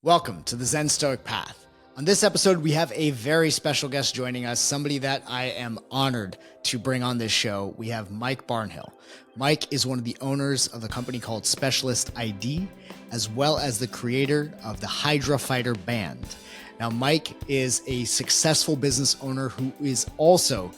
Welcome to the Zen Stoic Path. On this episode, we have a very special guest joining us, somebody that I am honored to bring on this show. We have Mike Barnhill. Mike is one of the owners of a company called Specialist ID, as well as the creator of the Hydra Fighter band. Now, Mike is a successful business owner who is also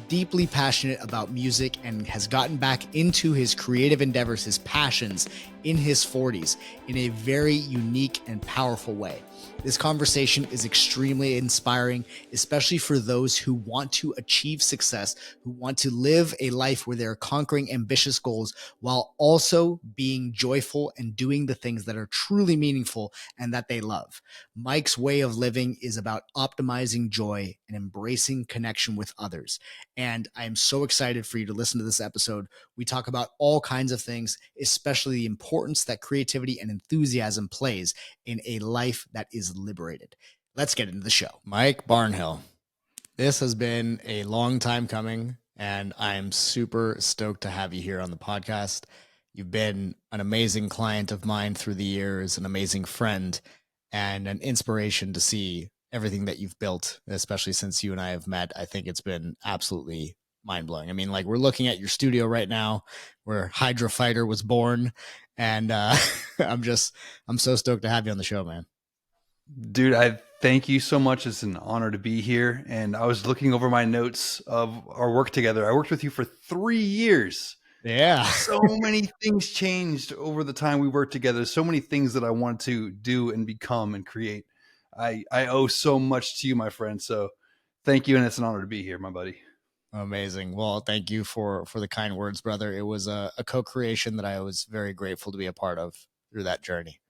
deeply passionate about music and has gotten back into his creative endeavors, his passions, in his 40s in a very unique and powerful way. This conversation is extremely inspiring, especially for those who want to achieve success, who want to live a life where they're conquering ambitious goals while also being joyful and doing the things that are truly meaningful and that they love. Mike's way of living is about optimizing joy and embracing connection with others. And I'm so excited for you to listen to this episode. We talk about all kinds of things, especially the importance that creativity and enthusiasm plays in a life that is liberated. Let's get into the show. Mike Barnhill, this has been a long time coming, and I'm super stoked to have you here on the podcast. You've been an amazing client of mine through the years, an amazing friend, and an inspiration to see everything that you've built, especially since you and I have met. I think it's been absolutely mind-blowing. I mean, like, we're looking at your studio right now where Hydra Fighter was born, and I'm so stoked to have you on the show, man. Dude, I thank you so much. It's an honor to be here. And I was looking over my notes of our work together. I worked with you for 3 years. Yeah. So many things changed over the time we worked together. So many things that I wanted to do and become and create. I owe so much to you, my friend. So thank you. And it's an honor to be here, my buddy. Amazing. Well, thank you for the kind words, brother. It was a co-creation that I was very grateful to be a part of through that journey.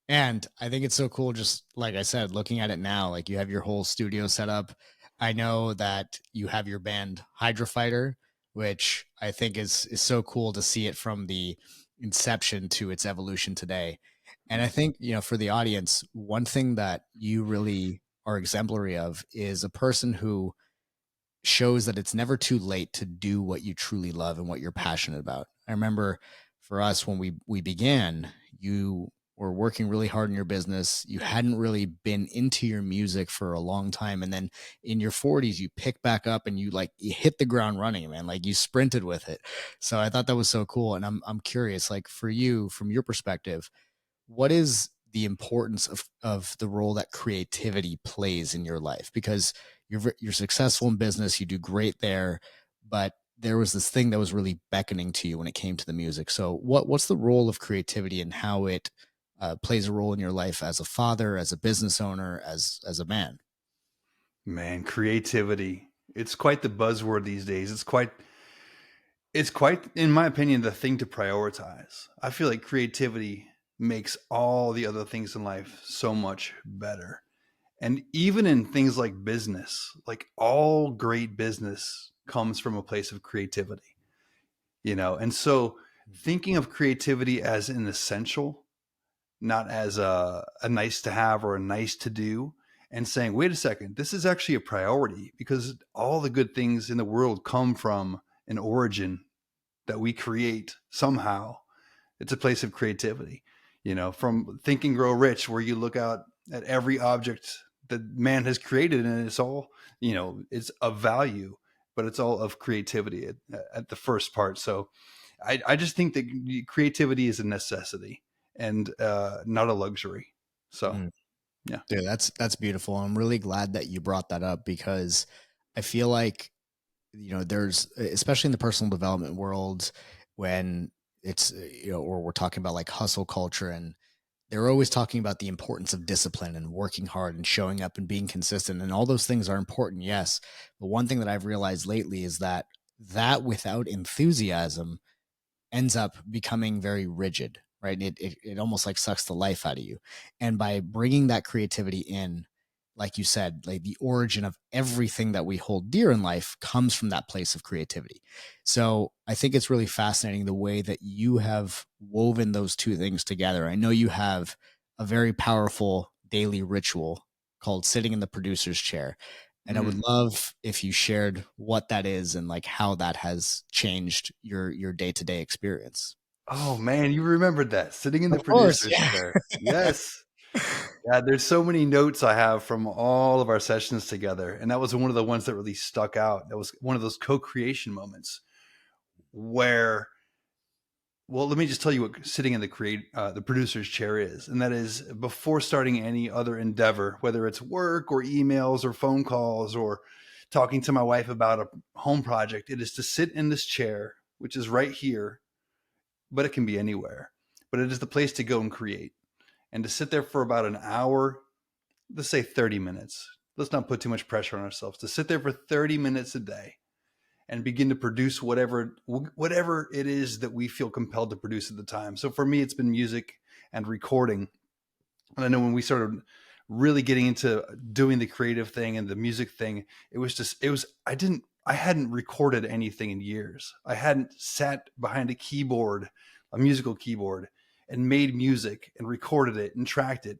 And I think it's so cool, just like I said, looking at it now, like you have your whole studio set up. I know that you have your band Hydra Fighter, which I think is so cool to see it from the inception to its evolution today. And I think, for the audience, one thing that you really are exemplary of is a person who shows that it's never too late to do what you truly love and what you're passionate about. I remember for us when we began, you were working really hard in your business. You hadn't really been into your music for a long time. And then in your 40s, you pick back up and you hit the ground running, man. Like, you sprinted with it. So I thought that was so cool. And I'm curious, like, for you, from your perspective, what is the importance of the role that creativity plays in your life? Because you're successful in business, you do great there, but there was this thing that was really beckoning to you when it came to the music. So what's the role of creativity and how it plays a role in your life as a father, as a business owner, as a man? Man, creativity. It's quite the buzzword these days. It's quite, in my opinion, the thing to prioritize. I feel like creativity makes all the other things in life so much better. And even in things like business, like all great business comes from a place of creativity, And so thinking of creativity as an essential, not as a nice to have or a nice to do, and saying, wait a second, this is actually a priority because all the good things in the world come from an origin that we create somehow. It's a place of creativity, from Think and Grow Rich, where you look out at every object that man has created and it's all, it's of value, but it's all of creativity at the first part. So I just think that creativity is a necessity and not a luxury. So, yeah. Dude, that's beautiful. I'm really glad that you brought that up because I feel like, there's, especially in the personal development world, when it's, or we're talking about like hustle culture, and they're always talking about the importance of discipline and working hard and showing up and being consistent. And all those things are important, yes. But one thing that I've realized lately is that without enthusiasm ends up becoming very rigid, right? It almost like sucks the life out of you. And by bringing that creativity in, like you said, like the origin of everything that we hold dear in life comes from that place of creativity. So I think it's really fascinating the way that you have woven those two things together. I know you have a very powerful daily ritual called sitting in the producer's chair. And I would love if you shared what that is and like how that has changed your day-to-day experience. Oh man, you remembered that, sitting in the Of course, producer's yeah. chair. Yes. Yeah, there's so many notes I have from all of our sessions together, and that was one of the ones that really stuck out. That was one of those co-creation moments where, well, let me just tell you what sitting in the producer's chair is, and that is before starting any other endeavor, whether it's work or emails or phone calls or talking to my wife about a home project. It is to sit in this chair, which is right here, but it can be anywhere. But it is the place to go and create, and to sit there for about an hour, let's say 30 minutes. Let's not put too much pressure on ourselves. To sit there for 30 minutes a day and begin to produce whatever it is that we feel compelled to produce at the time. So for me, it's been music and recording. And I know when we started really getting into doing the creative thing and the music thing, I hadn't recorded anything in years. I hadn't sat behind a musical keyboard, and made music and recorded it and tracked it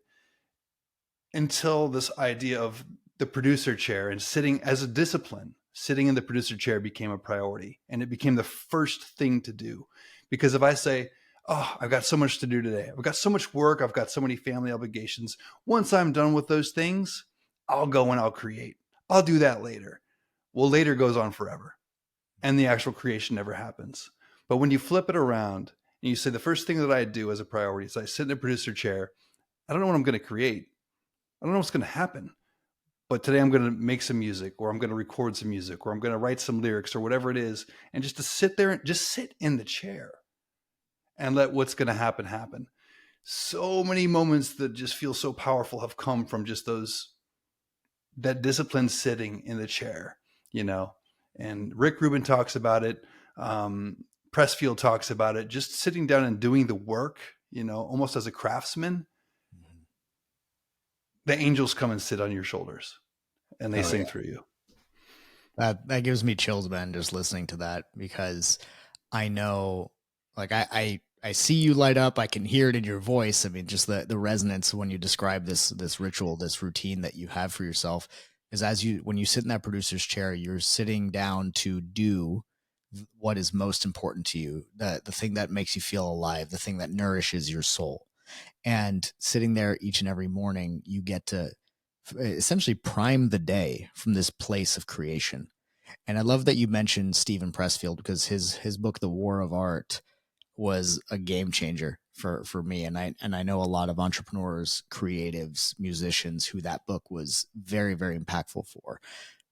until this idea of the producer chair and sitting as a discipline, sitting in the producer chair became a priority, and it became the first thing to do. Because if I say, oh, I've got so much to do today, I've got so much work, I've got so many family obligations, once I'm done with those things, I'll go and I'll create. I'll do that later. Well, later goes on forever, and the actual creation never happens. But when you flip it around and you say, the first thing that I do as a priority is I sit in the producer chair, I don't know what I'm going to create. I don't know what's going to happen, but today I'm going to make some music, or I'm going to record some music, or I'm going to write some lyrics, or whatever it is. And just to sit there and just sit in the chair and let what's going to happen happen. So many moments that just feel so powerful have come from just that disciplined sitting in the chair, you know. And Rick Rubin talks about it. Pressfield talks about it. Just sitting down and doing the work, you know, almost as a craftsman. The angels come and sit on your shoulders, and they Oh sing yeah. through you. That gives me chills, man, just listening to that, because I know, like I see you light up. I can hear it in your voice. I mean, just the resonance when you describe this ritual, this routine that you have for yourself is, when you sit in that producer's chair, you're sitting down to do what is most important to you, the thing that makes you feel alive, the thing that nourishes your soul. And sitting there each and every morning, you get to essentially prime the day from this place of creation. And I love that you mentioned Stephen Pressfield, because his book, The War of Art, was a game changer for me. And I know a lot of entrepreneurs, creatives, musicians who that book was very, very impactful for.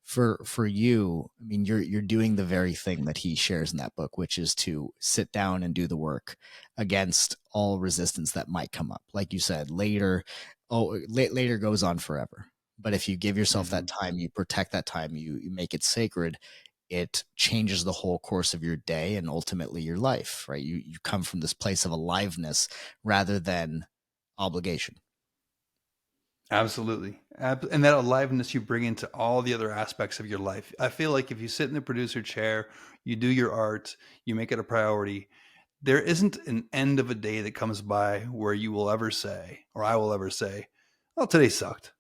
For you, I mean, you're doing the very thing that he shares in that book, which is to sit down and do the work against all resistance that might come up. Like you said, later goes on forever. But if you give yourself that Mm-hmm. time, you protect that time, you make it sacred, it changes the whole course of your day and ultimately your life, right? You come from this place of aliveness rather than obligation. Absolutely. And that aliveness you bring into all the other aspects of your life. I feel like if you sit in the producer chair, you do your art, you make it a priority, there isn't an end of a day that comes by where you will ever say, or I will ever say, oh, today sucked.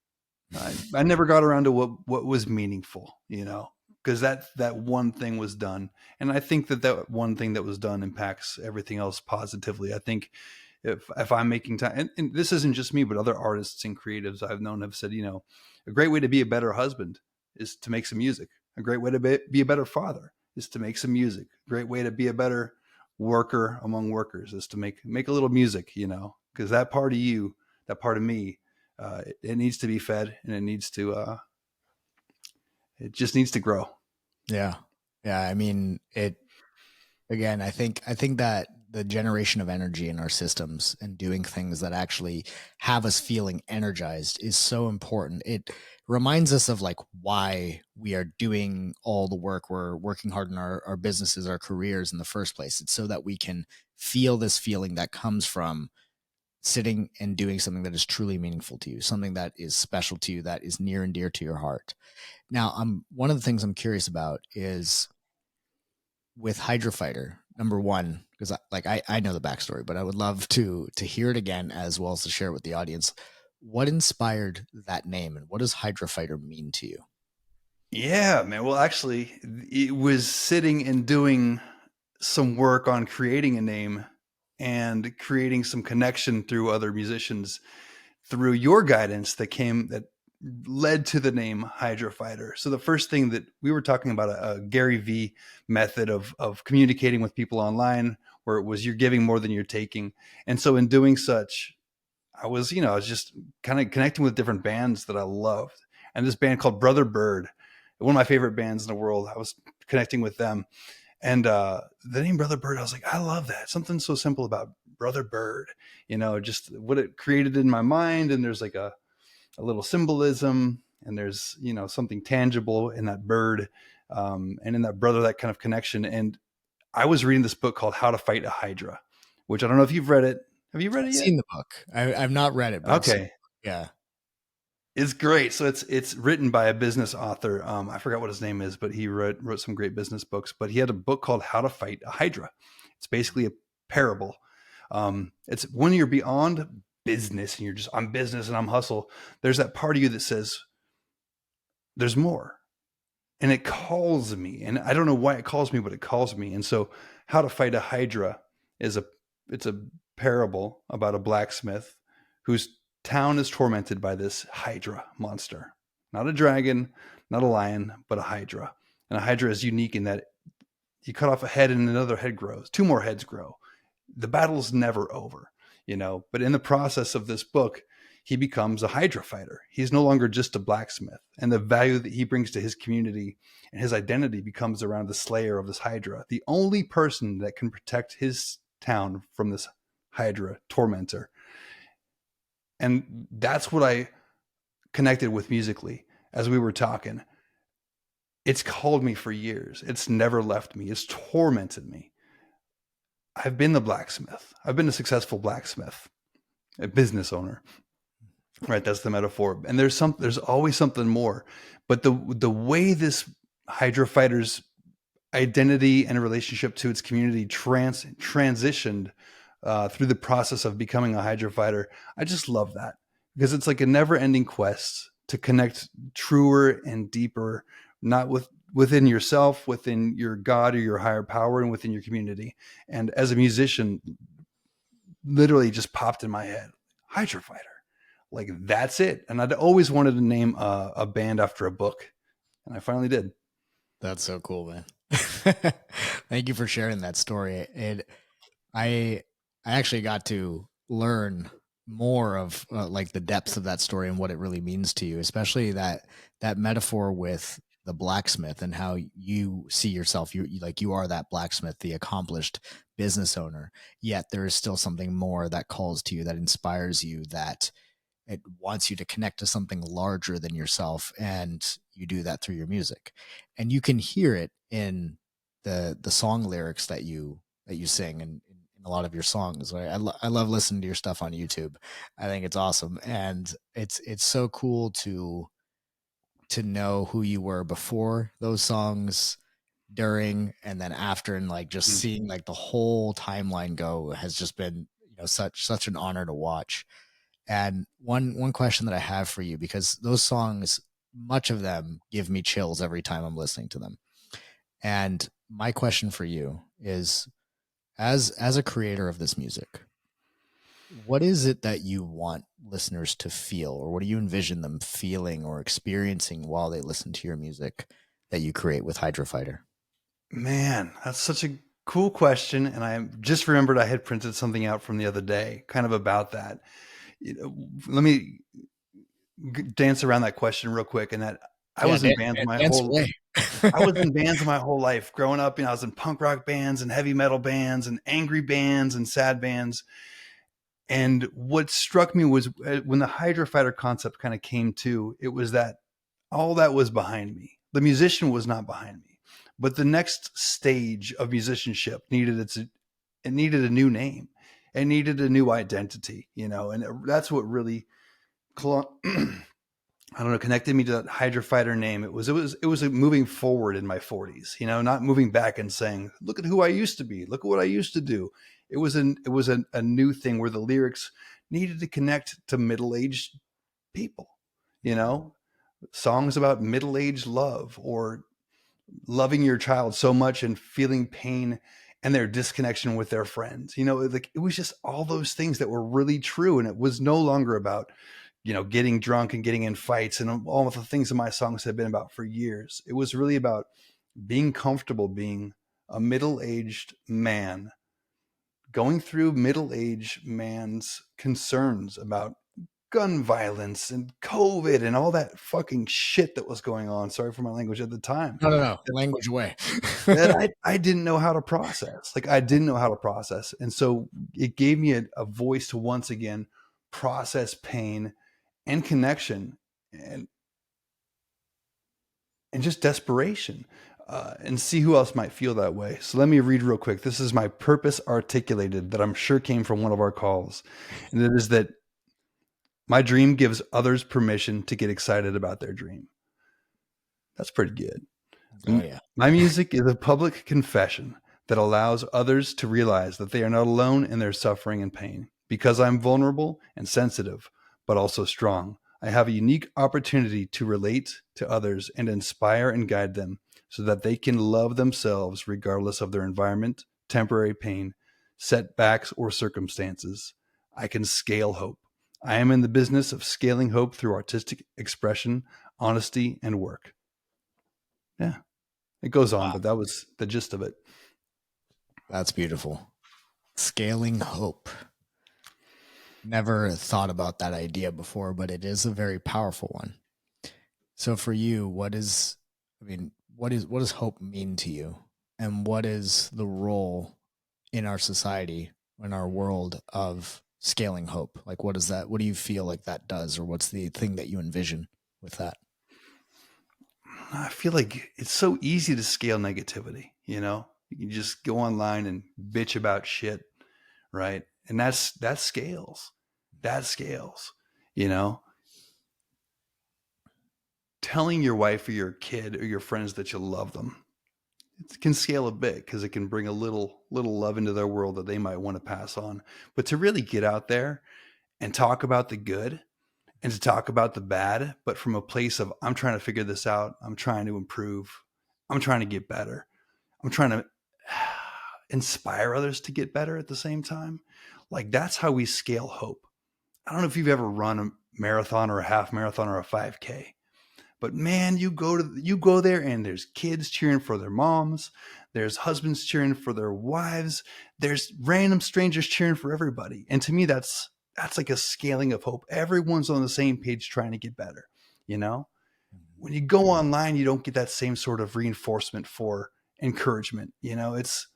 I never got around to what was meaningful, you know, because that one thing was done. And I think that one thing that was done impacts everything else positively. I think if I'm making time, and this isn't just me, but other artists and creatives I've known have said, you know, a great way to be a better husband is to make some music. A great way to be a better father is to make some music. A great way to be a better worker among workers is to make a little music, you know, because that part of you, that part of me, it needs to be fed, and it just needs to grow. Yeah. Yeah. I mean, it again, I think that the generation of energy in our systems and doing things that actually have us feeling energized is so important. It reminds us of like why we are doing all the work. We're working hard in our businesses, our careers in the first place. It's so that we can feel this feeling that comes from sitting and doing something that is truly meaningful to you, something that is special to you, that is near and dear to your heart. Now, one of the things I'm curious about is with Hydra Fighter, number one, because I know the backstory, but I would love to hear it again as well as to share it with the audience. What inspired that name, and what does Hydra Fighter mean to you? Yeah, man. Well, actually, it was sitting and doing some work on creating a name and creating some connection through other musicians through your guidance that led to the name Hydra Fighter. So the first thing that we were talking about, a Gary V method of communicating with people online, where it was you're giving more than you're taking. And so in doing such, I was just kind of connecting with different bands that I loved. And this band called Brother Bird, one of my favorite bands in the world, I was connecting with them. And the name Brother Bird, I was like, I love that. Something so simple about Brother Bird, just what it created in my mind. And there's like a little symbolism, and there's, something tangible in that bird, and in that brother, that kind of connection. And I was reading this book called How to Fight a Hydra, which I don't know if you've read it. Have you read I've it yet? seen the book. I've not read it, but I've seen Okay. it. Yeah. It's great. So it's written by a business author. I forgot what his name is, but he wrote some great business books. But he had a book called How to Fight a Hydra. It's basically a parable. It's when you're beyond business and you're just, I'm business and I'm hustle. There's that part of you that says there's more, and it calls me. And I don't know why it calls me, but it calls me. And so, How to Fight a Hydra it's a parable about a blacksmith whose town is tormented by this Hydra monster. Not a dragon, not a lion, but a Hydra. And a Hydra is unique in that you cut off a head and another head grows. Two more heads grow. The battle's never over, But in the process of this book, he becomes a Hydra fighter. He's no longer just a blacksmith. And the value that he brings to his community and his identity becomes around the slayer of this Hydra, the only person that can protect his town from this Hydra tormentor. And that's what I connected with musically as we were talking. It's called me for years. It's never left me. It's tormented me. I've been the blacksmith. I've been a successful blacksmith, a business owner. Right, that's the metaphor. And there's always something more. But the way this Hydra fighter's identity and relationship to its community transitioned through the process of becoming a Hydra fighter, I just love that, because it's like a never-ending quest to connect truer and deeper, not within yourself, within your God or your higher power, and within your community. And as a musician, literally just popped in my head, Hydra Fighter. Like, that's it. And I'd always wanted to name a band after a book, and I finally did. That's so cool, man. Thank you for sharing that story. I actually got to learn more of like the depths of that story and what it really means to you, especially that metaphor with the blacksmith and how you see yourself. You are that blacksmith, the accomplished business owner. Yet there is still something more that calls to you, that inspires you, that it wants you to connect to something larger than yourself, and you do that through your music. And you can hear it in the song lyrics that you sing in a lot of your songs. Right? I love listening to your stuff on YouTube. I think it's awesome, and it's so cool to know who you were before those songs, during, and then after, and like just seeing like the whole timeline go has just been, such an honor to watch. And one question that I have for you, because those songs, much of them give me chills every time I'm listening to them. And my question for you is, as a creator of this music, what is it that you want listeners to feel, or what do you envision them feeling or experiencing while they listen to your music that you create with Hydra Fighter? Man, that's such a cool question. And I just remembered I had printed something out from the other day kind of about that. Let me dance around that question real quick. And that I Yeah, was in bands dance away. I was in bands my whole life growing up. I was in punk rock bands and heavy metal bands and angry bands and sad bands. And what struck me was when the Hydra Fighter concept kind of came to, it was that all that was behind me. The musician was not behind me, but the next stage of musicianship it needed a new name. It needed a new identity, and that's what really I don't know, connected me to that Hydra Fighter name. It was a moving forward in my 40s, not moving back and saying, look at who I used to be. Look at what I used to do. It was a new thing where the lyrics needed to connect to middle-aged people, songs about middle-aged love, or loving your child so much and feeling pain and their disconnection with their friends. Like it was just all those things that were really true. And it was no longer about, getting drunk and getting in fights and all of the things that my songs have been about for years. It was really about being comfortable being a middle-aged man, going through middle-aged man's concerns about gun violence and COVID and all that fucking shit that was going on. Sorry for my language at the time. No. Language away. That I didn't know how to process. Like I didn't know how to process. And so it gave me a voice to once again process pain and connection and just desperation, and see who else might feel that way. So let me read real quick. This is my purpose articulated that I'm sure came from one of our calls. And it is that my dream gives others permission to get excited about their dream. That's pretty good. Oh, yeah. My music is a public confession that allows others to realize that they are not alone in their suffering and pain. Because I'm vulnerable and sensitive, but also strong, I have a unique opportunity to relate to others and inspire and guide them so that they can love themselves regardless of their environment, temporary pain, setbacks, or circumstances. I can scale hope. I am in the business of scaling hope through artistic expression, honesty, and work. Yeah, it goes on, but that was the gist of it. That's beautiful. Scaling hope. Never thought about that idea before, but it is a very powerful one. So for you, what does hope mean to you? And what is the role in our society, in our world of scaling hope? Like, what do you feel like that does, or what's the thing that you envision with that? I feel like it's so easy to scale negativity, You can just go online and bitch about shit, right? And that scales. That scales, Telling your wife or your kid or your friends that you love them, it can scale a bit because it can bring a little love into their world that they might want to pass on. But to really get out there and talk about the good and to talk about the bad, but from a place of, I'm trying to figure this out. I'm trying to improve. I'm trying to get better. I'm trying to inspire others to get better at the same time. Like that's how we scale hope. I don't know if you've ever run a marathon or a half marathon or a 5K, but man, you go there and there's kids cheering for their moms. There's husbands cheering for their wives. There's random strangers cheering for everybody. And to me, that's like a scaling of hope. Everyone's on the same page trying to get better. When you go online, you don't get that same sort of reinforcement for encouragement. It's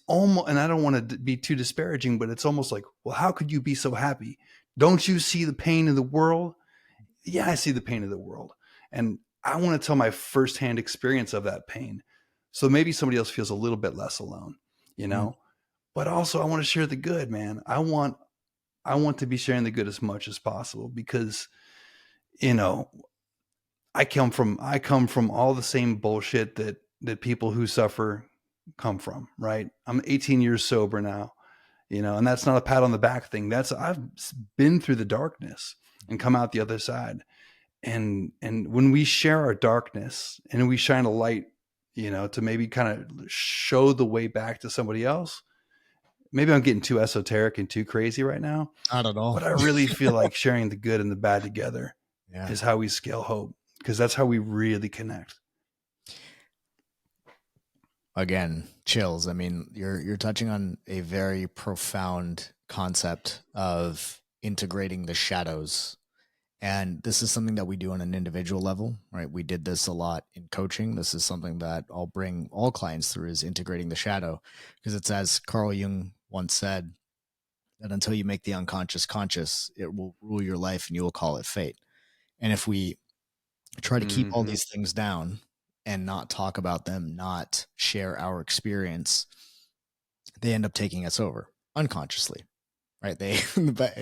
almost, and I don't want to be too disparaging, but it's almost like, well, how could you be so happy? Don't you see the pain in the world? Yeah, I see the pain of the world. And I want to tell my firsthand experience of that pain. So maybe somebody else feels a little bit less alone, but also I want to share the good, man. I want to be sharing the good as much as possible because, I come from all the same bullshit that people who suffer come from, right? I'm 18 years sober now, and that's not a pat on the back thing. I've been through the darkness and come out the other side. And when we share our darkness and we shine a light, to maybe kind of show the way back to somebody else, maybe I'm getting too esoteric and too crazy right now. Not at all. But I really feel like sharing the good and the bad together is how we scale hope, because that's how we really connect. Again, chills. I mean, you're touching on a very profound concept of integrating the shadows. And this is something that we do on an individual level, right? We did this a lot in coaching. This is something that I'll bring all clients through, is integrating the shadow, because it's, as Carl Jung once said, that until you make the unconscious conscious, it will rule your life and you will call it fate. And if we try to keep all these things down and not talk about them, not share our experience, they end up taking us over unconsciously, right?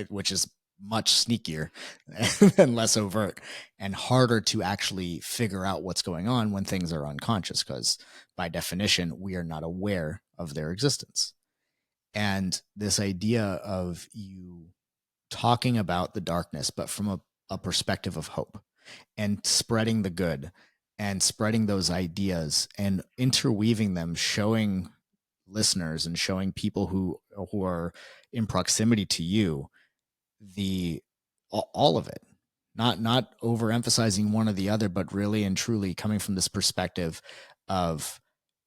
Which is much sneakier and less overt and harder to actually figure out what's going on when things are unconscious, because by definition, we are not aware of their existence. And this idea of you talking about the darkness, but from a perspective of hope, and spreading the good and spreading those ideas and interweaving them, showing listeners and showing people who are in proximity to you the all of it, not overemphasizing one or the other, but really and truly coming from this perspective of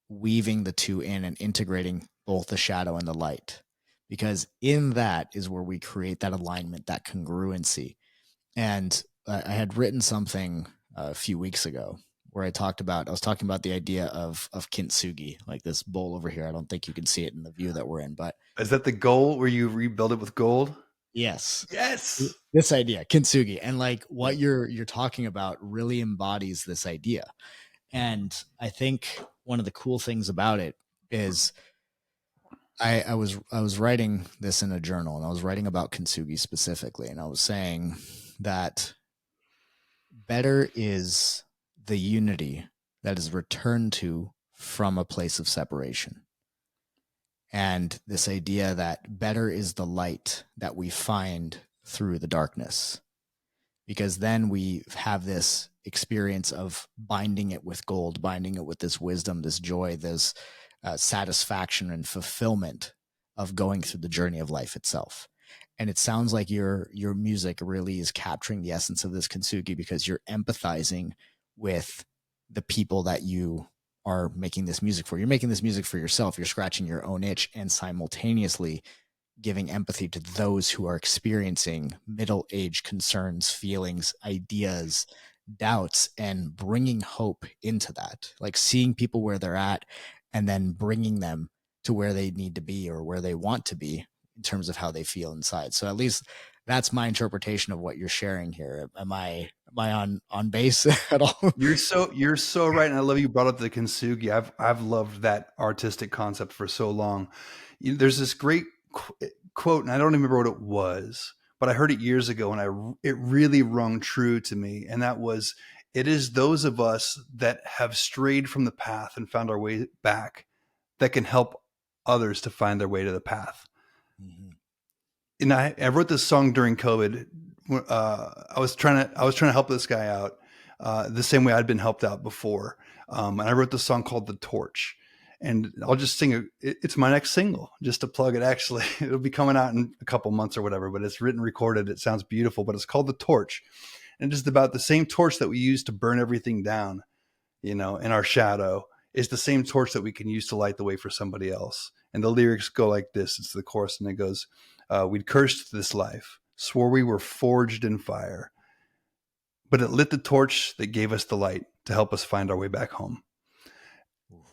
weaving the two in and integrating both the shadow and the light, because in that is where we create that alignment, that congruency. And I had written something a few weeks ago where I was talking about the idea of kintsugi, like this bowl over here. I don't think you can see it in the view that we're in, but Is that the goal where you rebuild it with gold? yes, Yes. this idea, kintsugi, and like Yeah. what you're talking about really embodies this idea. And I think one of the cool things about it is I was writing this in a journal, and I was writing about kintsugi specifically, and I was saying that better is the unity that is returned to from a place of separation. And this idea that better is the light that we find through the darkness, because then we have this experience of binding it with gold, binding it with this wisdom, this joy, this satisfaction and fulfillment of going through the journey of life itself. And it sounds like your music really is capturing the essence of this kintsugi, because you're empathizing with the people that you are making this music for. You're making this music for yourself. You're scratching your own itch and simultaneously giving empathy to those who are experiencing middle age concerns, feelings, ideas, doubts, and bringing hope into that. Like seeing people where they're at and then bringing them to where they need to be or where they want to be in terms of how they feel inside. So at least that's my interpretation of what you're sharing here. Am I on base at all? You're so right, and I love you brought up the kintsugi. I've loved that artistic concept for so long. There's this great quote, and I don't remember what it was, but I heard it years ago, and it really rung true to me. And that was, "It is those of us that have strayed from the path and found our way back that can help others to find their way to the path." Mhm. And I wrote this song during COVID. I was trying to help this guy out the same way I'd been helped out before, and I wrote this song called "The Torch." And I'll just sing it. It's my next single, just to plug it. Actually, it'll be coming out in a couple months or whatever. But it's written, recorded. It sounds beautiful. But it's called "The Torch," and it's about the same torch that we use to burn everything down, in our shadow, is the same torch that we can use to light the way for somebody else. And the lyrics go like this. It's the chorus, and it goes, "We'd cursed this life, swore we were forged in fire, but it lit the torch that gave us the light to help us find our way back home."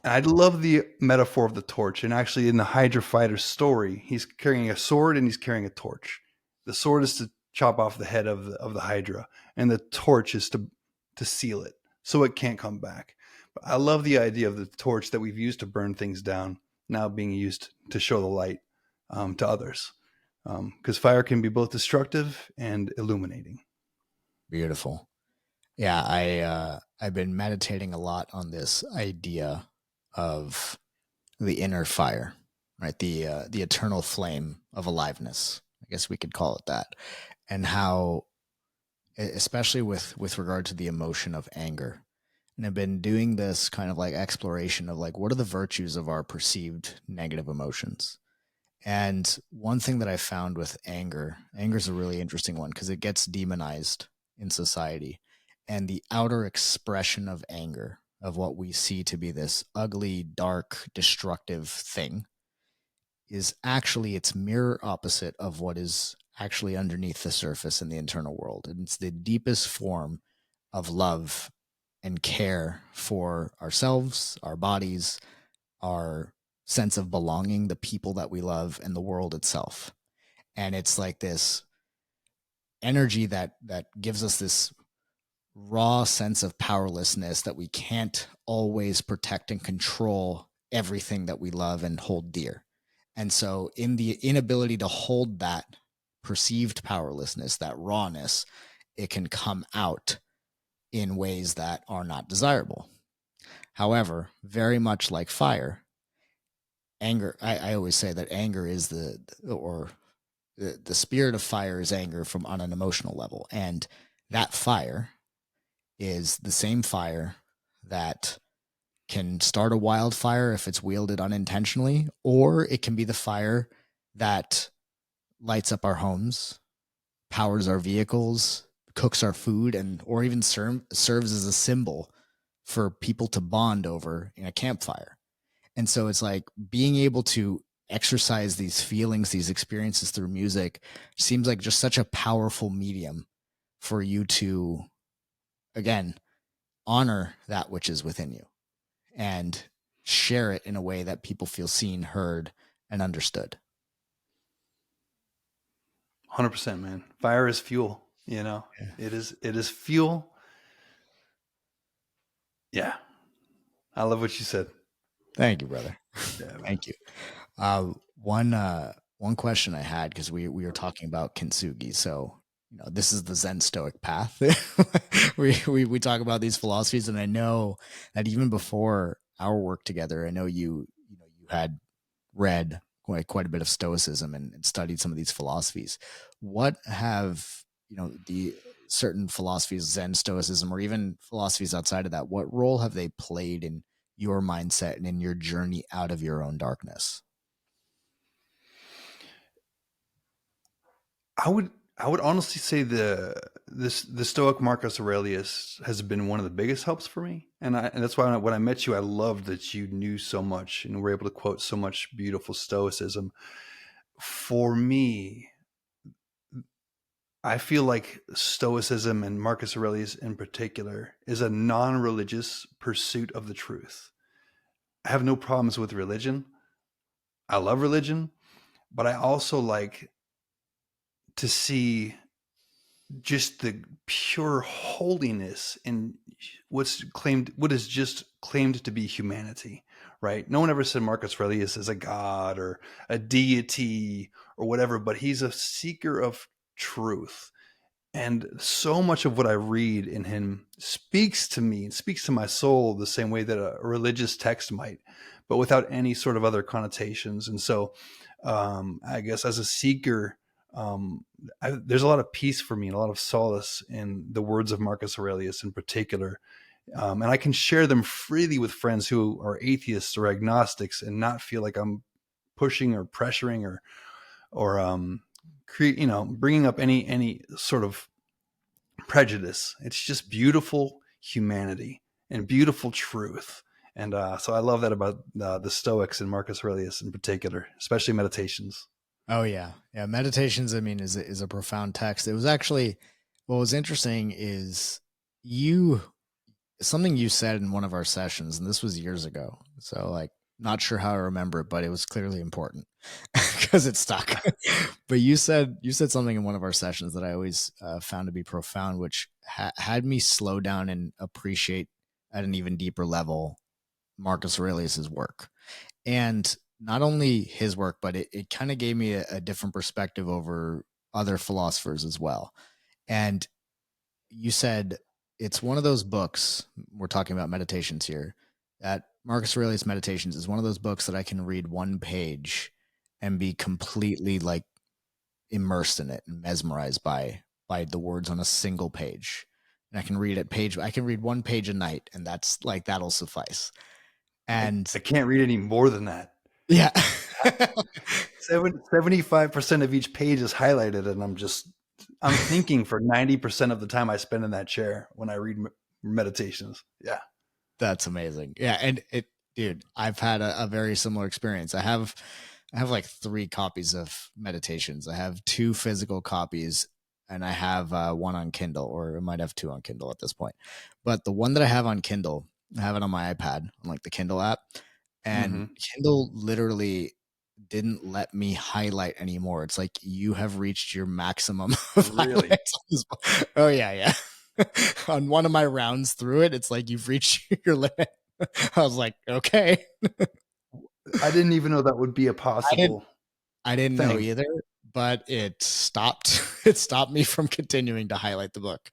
And I love the metaphor of the torch. And actually, in the Hydra Fighter story, he's carrying a sword and he's carrying a torch. The sword is to chop off the head of the Hydra, and the torch is to seal it so it can't come back. But I love the idea of the torch that we've used to burn things down now being used to show the light to others, because fire can be both destructive and illuminating. Beautiful. Yeah, I've been meditating a lot on this idea of the inner fire, right? The eternal flame of aliveness. I guess we could call it that. And how, especially with regard to the emotion of anger. And I've been doing this kind of like exploration of like, what are the virtues of our perceived negative emotions? And one thing that I found with anger is a really interesting one because it gets demonized in society. And the outer expression of anger, of what we see to be this ugly, dark, destructive thing, is actually its mirror opposite of what is actually underneath the surface in the internal world. And it's the deepest form of love and care for ourselves, our bodies, our sense of belonging, the people that we love, and the world itself. And it's like this energy that gives us this raw sense of powerlessness, that we can't always protect and control everything that we love and hold dear. And so in the inability to hold that perceived powerlessness, that rawness, it can come out in ways that are not desirable. However, very much like fire, anger, I always say that anger is the spirit of fire is anger from on an emotional level. And that fire is the same fire that can start a wildfire if it's wielded unintentionally, or it can be the fire that lights up our homes, powers our vehicles, cooks our food, and or even serves as a symbol for people to bond over in a campfire. And so it's like being able to exercise these feelings, these experiences through music seems like just such a powerful medium for you to, again, honor that which is within you and share it in a way that people feel seen, heard, and understood. 100%, man. Fire is fuel, you know. Yeah. It is fuel. Yeah. I love what you said. Thank you, brother. Yeah, man. Thank you. Uh, one question I had, because we were talking about kintsugi, so this is the Zen Stoic path. we talk about these philosophies, and I know that even before our work together, I know you had read quite a bit of Stoicism and studied some of these philosophies. What have the certain philosophies, Zen, Stoicism, or even philosophies outside of that? What role have they played in your mindset and in your journey out of your own darkness? I would honestly say the Stoic Marcus Aurelius has been one of the biggest helps for me, and that's why when I met you, I loved that you knew so much and were able to quote so much beautiful Stoicism. For me, I feel like Stoicism and Marcus Aurelius in particular is a non-religious pursuit of the truth. I have no problems with religion. I love religion, but I also like to see just the pure holiness in what is just claimed to be humanity, right? No one ever said Marcus Aurelius is a god or a deity or whatever, but he's a seeker of truth. And so much of what I read in him speaks to me and speaks to my soul the same way that a religious text might, but without any sort of other connotations. And so, I guess as a seeker, there's a lot of peace for me and a lot of solace in the words of Marcus Aurelius in particular. And I can share them freely with friends who are atheists or agnostics and not feel like I'm pushing or pressuring or create, bringing up any sort of prejudice. It's just beautiful humanity and beautiful truth. And so I love that about the Stoics and Marcus Aurelius in particular, especially meditations. Oh yeah, yeah. Meditations, I mean, is a profound text. It was actually what was interesting is you something you said in one of our sessions, and this was years ago. So like, not sure how I remember it, but it was clearly important because it stuck. But you said something in one of our sessions that I always found to be profound, which had me slow down and appreciate at an even deeper level Marcus Aurelius's work. And not only his work, but it kind of gave me a different perspective over other philosophers as well. And you said it's one of those books, we're talking about meditations here, that Marcus Aurelius Meditations is one of those books that I can read one page and be completely like immersed in it and mesmerized by the words on a single page. And I can read one page a night, and that's like that'll suffice. And I can't read any more than that. yeah. 75% of each page is highlighted, and I'm thinking for 90% of the time I spend in that chair when I read meditations. Yeah. That's amazing. Yeah, and dude, I've had a very similar experience. I have like 3 copies of Meditations. I have 2 physical copies, and I have one on Kindle, or I might have 2 on Kindle at this point. But the one that I have on Kindle, I have it on my iPad, on like the Kindle app, and Mm-hmm. Kindle literally didn't let me highlight anymore. It's like you have reached your maximum of Really? highlights on this book. Oh yeah, yeah. On one of my rounds through it, it's like you've reached your limit. I was like, okay. I didn't even know that would be a I didn't possible I didn't know thing. either, but it stopped it stopped me from continuing to highlight the book.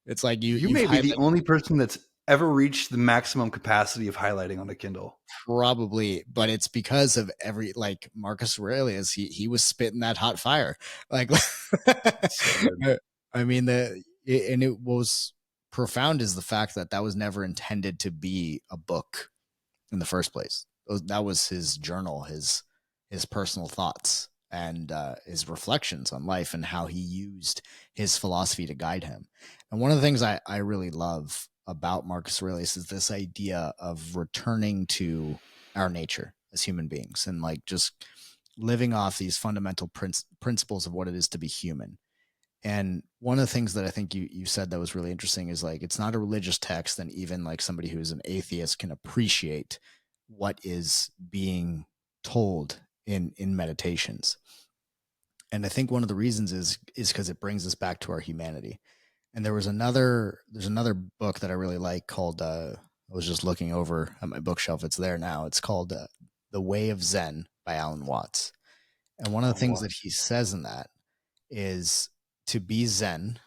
It's like You you've may be the highlighted only person that's ever reached the maximum capacity of highlighting on a Kindle. probably, but it's because of every like Marcus Aurelius, he was spitting that hot fire. Like So good. I mean and it was profound is the fact that that was never intended to be a book. in the first place. That was his journal, his personal thoughts, and his reflections on life, and how he used his philosophy to guide him. And one of the things I really love about Marcus Aurelius is this idea of returning to our nature as human beings, and like just living off these fundamental principles of what it is to be human. And one of the things that I think you said that was really interesting is like, it's not a religious text, and even like somebody who's an atheist can appreciate what is being told in meditations. And I think one of the reasons is because it brings us back to our humanity. And there's another book that I really like called I was just looking over at my bookshelf. It's there now. It's called The Way of Zen by Alan Watts. And one of the Oh, things what? that he says in that is, to be Zen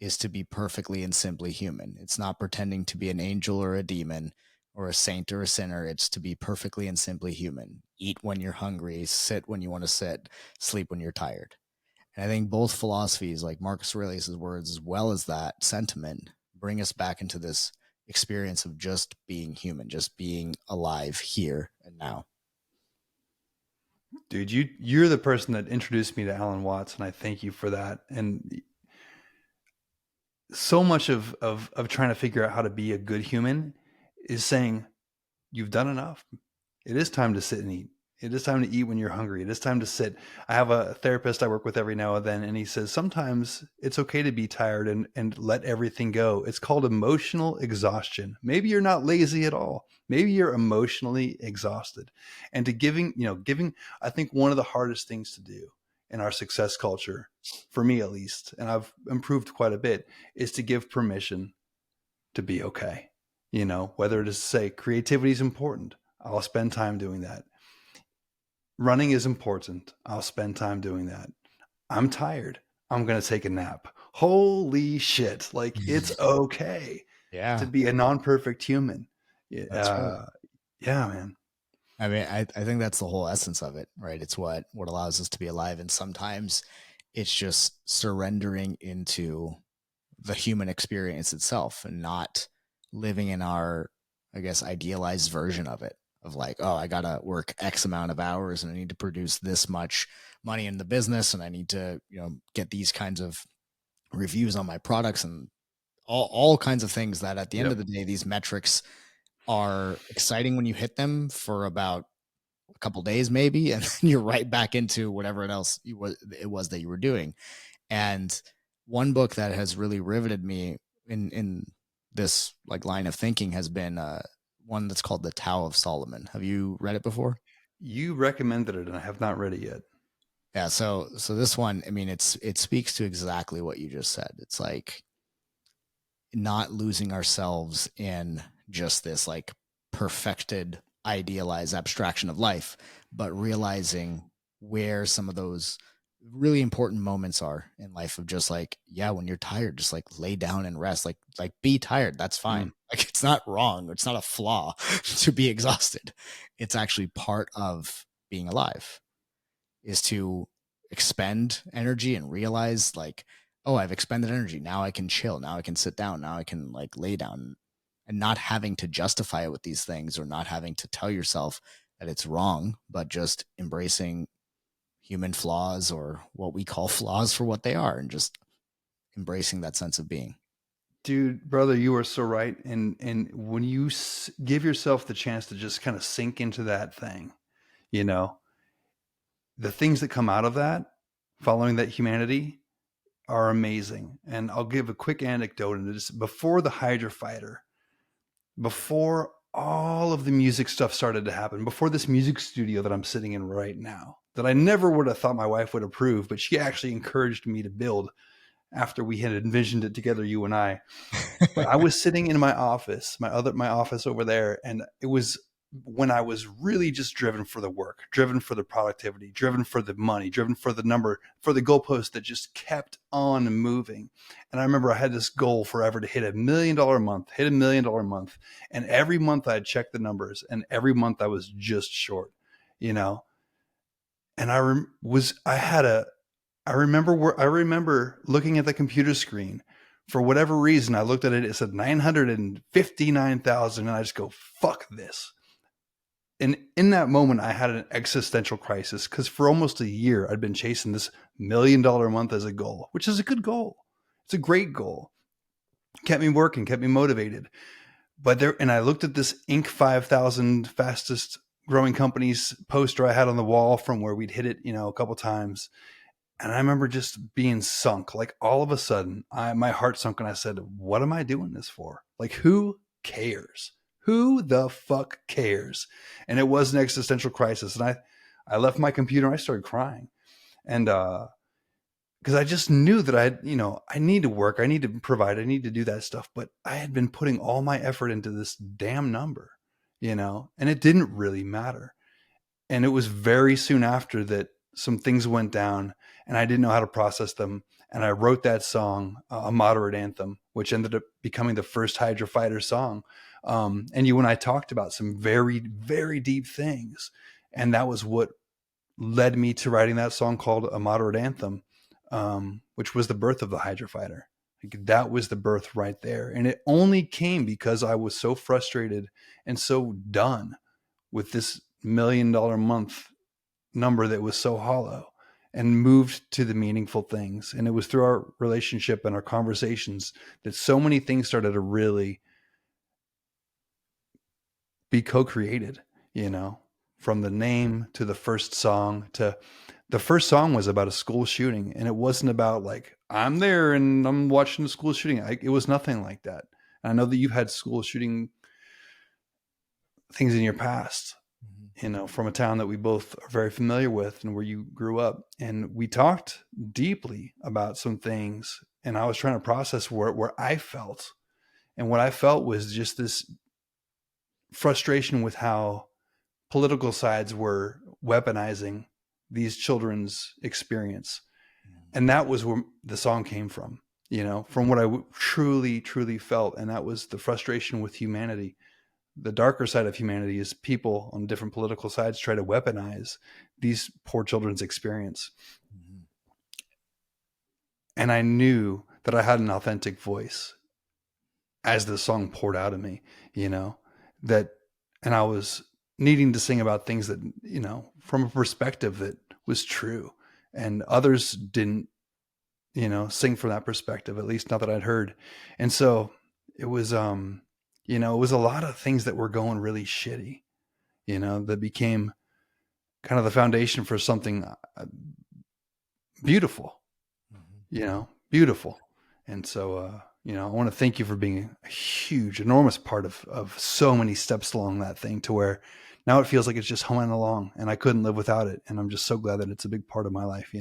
is to be perfectly and simply human. It's not pretending to be an angel or a demon or a saint or a sinner. It's to be perfectly and simply human. Eat when you're hungry, sit when you want to sit, sleep when you're tired. And I think both philosophies, like Marcus Aurelius' words, as well as that sentiment, bring us back into this experience of just being human, just being alive here and now. Dude, you're the person that introduced me to Alan Watts, and I thank you for that. And so much of trying to figure out how to be a good human is saying you've done enough. It is time to sit and eat. It is time to eat when you're hungry. It is time to sit. I have a therapist I work with every now and then, and he says sometimes it's okay to be tired and let everything go. It's called emotional exhaustion. Maybe you're not lazy at all. Maybe you're emotionally exhausted. And to giving, I think one of the hardest things to do in our success culture, for me at least, and I've improved quite a bit, is to give permission to be okay. Whether it is to say creativity is important, I'll spend time doing that. Running is important, I'll spend time doing that. I'm tired, I'm going to take a nap. Holy shit. Like, it's okay to Yeah, be a non-perfect human. that's right. Yeah, man. I mean, I think that's the whole essence of it, right? It's what allows us to be alive. And sometimes it's just surrendering into the human experience itself and not living in our, I guess, idealized version of it, of like, oh, I gotta work X amount of hours and I need to produce this much money in the business, and I need to, get these kinds of reviews on my products, and all kinds of things that at the end of Yep. the day, these metrics are exciting when you hit them for about a couple days maybe, and then you're right back into whatever it was that you were doing. And one book that has really riveted me in this like line of thinking has been one that's called The Tao of Solomon. Have you read it before? You recommended it and I have not read it yet. Yeah, so this one, I mean, it speaks to exactly what you just said. It's like not losing ourselves in just this like perfected, idealized abstraction of life, but realizing where some of those really important moments are in life, of just like, yeah, when you're tired, just like lay down and rest, like be tired, that's Mm. fine. Like, it's not wrong, it's not a flaw to be exhausted. It's actually part of being alive, is to expend energy and realize like, oh, I've expended energy, now I can chill, now I can sit down, now I can like lay down, and not having to justify it with these things, or not having to tell yourself that it's wrong, but just embracing human flaws, or what we call flaws, for what they are, and just embracing that sense of being. Dude, brother, you are so right. And when you give yourself the chance to just kind of sink into that thing, you know, the things that come out of that, following that humanity, are amazing. And I'll give a quick anecdote. And it's before the Hydra Fighter, before all of the music stuff started to happen, before this music studio that I'm sitting in right now, that I never would have thought my wife would approve, but she actually encouraged me to build after we had envisioned it together, you and I. But I was sitting in my office, my office over there, and it was when I was really just driven for the work, driven for the productivity, driven for the money, driven for the number, for the goalpost that just kept on moving. And I remember I had this goal forever to hit $1 million a month, hit $1 million a month. And every month I'd check the numbers, and every month I was just short, you know? And I remember looking at the computer screen. For whatever reason, I looked at it. It said 959,000, and I just go, "Fuck this! And in that moment, I had an existential crisis because for almost a year, I'd been chasing this $1 million a month as a goal, which is a good goal. It's a great goal. Kept me working, kept me motivated. But there, and I looked at this Inc. 5,000 fastest growing companies poster I had on the wall from where we'd hit it, a couple times. And I remember just being sunk. Like all of a sudden, my heart sunk, and I said, "What am I doing this for? Like, who cares? Who the fuck cares?" And it was an existential crisis. And I left my computer and I started crying. And because I just knew that I need to work, I need to provide, I need to do that stuff. But I had been putting all my effort into this damn number, and it didn't really matter. And it was very soon after that some things went down and I didn't know how to process them. And I wrote that song, A Moderate Anthem, which ended up becoming the first Hydra Fighter song. And you and I talked about some very, very deep things. And that was what led me to writing that song called A Moderate Anthem, which was the birth of the Hydra Fighter. Like, that was the birth right there. And it only came because I was so frustrated and so done with this $1 million a month number that was so hollow, and moved to the meaningful things. And it was through our relationship and our conversations that so many things started to really be co-created, from the name to the first song. To the first song was about a school shooting, and it wasn't about like, I'm there and I'm watching the school shooting. It was nothing like that. And I know that you've had school shooting things in your past, from a town that we both are very familiar with and where you grew up. And we talked deeply about some things, and I was trying to process where I felt. And what I felt was just this frustration with how political sides were weaponizing these children's experience. And that was where the song came from, from what I truly, truly felt. And that was the frustration with humanity. The darker side of humanity is people on different political sides try to weaponize these poor children's experience. Mm-hmm. And I knew that I had an authentic voice as the song poured out of me, that, and I was needing to sing about things that, from a perspective that was true, and others didn't, sing from that perspective, at least not that I'd heard. And so it was, it was a lot of things that were going really shitty, that became kind of the foundation for something beautiful, beautiful. And so, I want to thank you for being a huge, enormous part of so many steps along that thing, to where now it feels like it's just humming along and I couldn't live without it. And I'm just so glad that it's a big part of my life,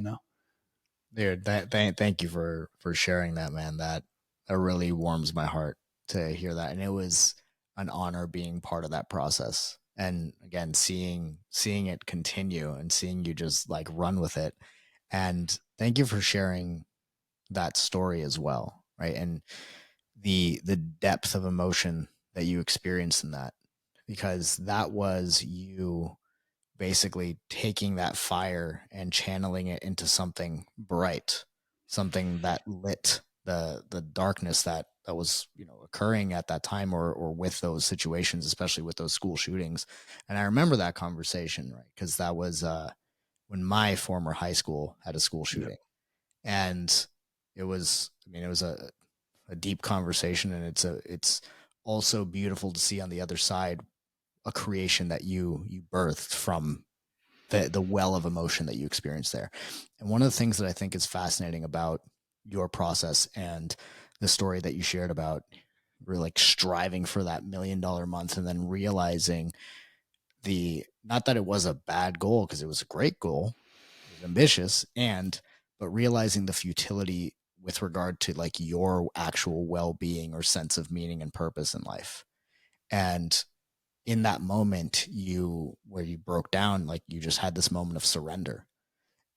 Dude, thank you for sharing that, man. That really warms my heart to hear that. And it was an honor being part of that process. And again, seeing it continue and seeing you just like run with it. And thank you for sharing that story as well, right? And the depth of emotion that you experienced in that, because that was you basically taking that fire and channeling it into something bright, something that lit the darkness that was occurring at that time, or with those situations, especially with those school shootings. And I remember that conversation, right? Because that was when my former high school had a school shooting. Yep. And it was, it was a deep conversation, and it's also beautiful to see on the other side a creation that you birthed from the well of emotion that you experienced there. And one of the things that I think is fascinating about your process and the story that you shared about really like striving for that $1 million month, and then realizing not that it was a bad goal, because it was a great goal, it was ambitious, but realizing the futility with regard to like your actual well-being or sense of meaning and purpose in life. And in that moment, where you broke down, like you just had this moment of surrender.